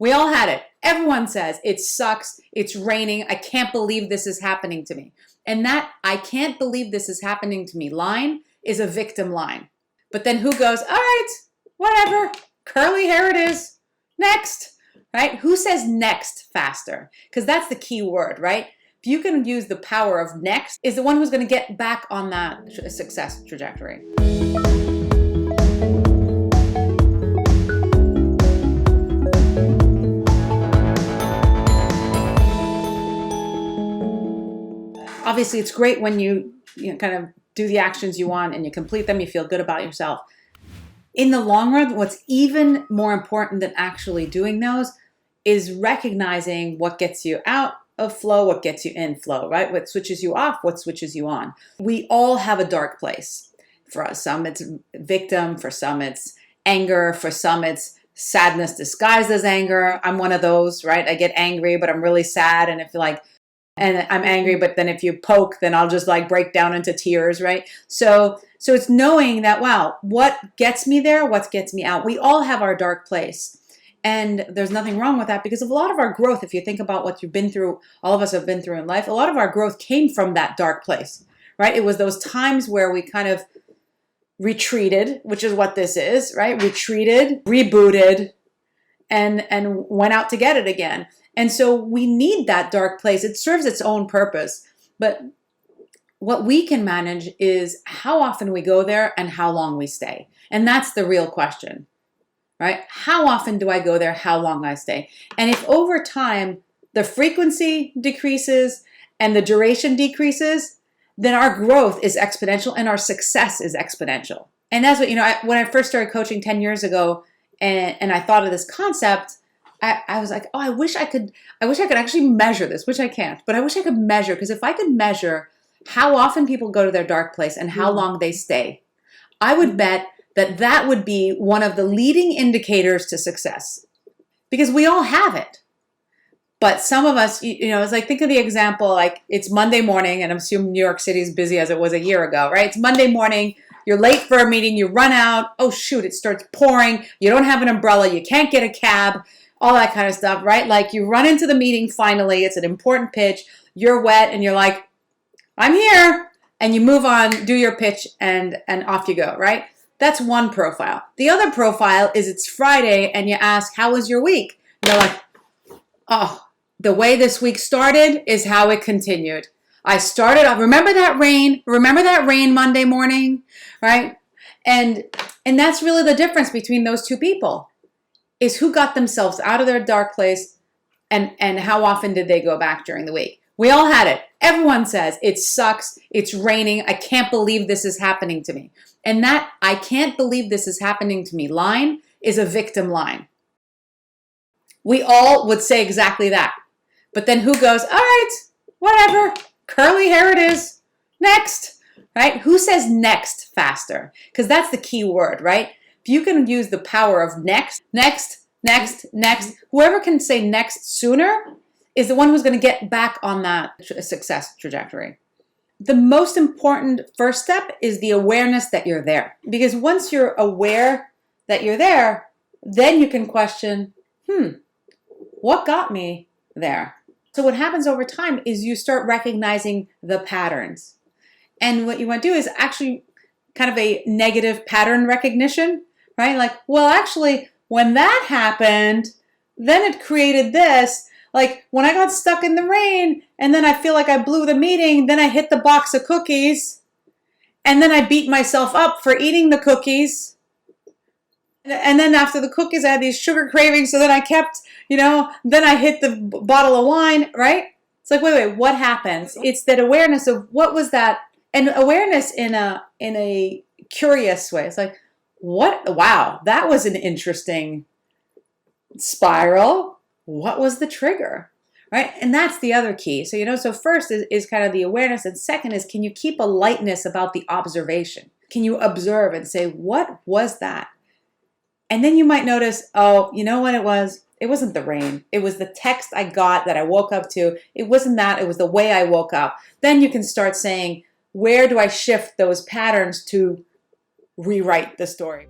We all had it. Everyone says, it sucks, it's raining, I can't believe this is happening to me. And that I can't believe this is happening to me line is a victim line. But then who goes, all right, whatever, curly hair it is, next, right? Who says next faster? Because that's the key word, right? If you can use the power of next, is the one who's going to get back on that success trajectory. Obviously, it's great when you kind of do the actions you want and you complete them, you feel good about yourself. In the long run, what's even more important than actually doing those is recognizing what gets you out of flow, what gets you in flow, right? What switches you off, what switches you on. We all have a dark place. For some, it's victim. For some, it's anger. For some, it's sadness disguised as anger. I'm one of those, right? I get angry, but I'm really sad. And if and I'm angry, but then if you poke, then I'll just like break down into tears, right? So it's knowing that, wow, what gets me there, what gets me out. We all have our dark place. And there's nothing wrong with that because of a lot of our growth, if you think about what you've been through, all of us have been through in life, a lot of our growth came from that dark place, right? It was those times where we kind of retreated, which is what this is, right? Retreated, rebooted, and went out to get it again. And so we need that dark place. It serves its own purpose. But what we can manage is how often we go there and how long we stay. And that's the real question, right? How often do I go there? How long I stay? And if over time the frequency decreases and the duration decreases, then our growth is exponential and our success is exponential. And that's what, when I first started coaching 10 years ago and I thought of this concept, I was like, oh, I wish I could actually measure this, which I can't, but I wish I could measure, because if I could measure how often people go to their dark place and how long they stay, I would bet that would be one of the leading indicators to success, because we all have it. But some of us, it's like, think of the example, like it's Monday morning, and I'm assuming New York City is busy as it was a year ago, right? It's Monday morning. You're late for a meeting. You run out. Oh, shoot, it starts pouring. You don't have an umbrella. You can't get a cab. All that kind of stuff, right? Like you run into the meeting finally, it's an important pitch, you're wet, and you're like, I'm here. And you move on, do your pitch, and off you go, right? That's one profile. The other profile is it's Friday, and you ask, how was your week? And they're like, oh, the way this week started is how it continued. I started off, remember that rain Monday morning, right? And that's really the difference between those two people. Is who got themselves out of their dark place and how often did they go back during the week. We all had it. Everyone says, it sucks, it's raining, I can't believe this is happening to me. And that I can't believe this is happening to me line is a victim line. We all would say exactly that. But then who goes, all right, whatever, curly hair it is, next, right? Who says next faster? Because that's the key word, right? If you can use the power of next, whoever can say next sooner is the one who's going to get back on that success trajectory. The most important first step is the awareness that you're there. Because once you're aware that you're there, then you can question, what got me there? So what happens over time is you start recognizing the patterns. And what you want to do is actually kind of a negative pattern recognition, right? Like, well, actually, when that happened, then it created this. Like when I got stuck in the rain and then I feel like I blew the meeting, then I hit the box of cookies and then I beat myself up for eating the cookies. And then after the cookies, I had these sugar cravings. So then I kept, then I hit the bottle of wine, right? It's like, wait, what happens? It's that awareness of what was that, and awareness in a curious way. It's like, what? Wow, that was an interesting spiral. What was the trigger, right? And that's the other key. So, so first is kind of the awareness. And second is, can you keep a lightness about the observation? Can you observe and say, what was that? And then you might notice, oh, you know what it was? It wasn't the rain. It was the text I got that I woke up to. It wasn't that. It was the way I woke up. Then you can start saying, where do I shift those patterns to rewrite the story?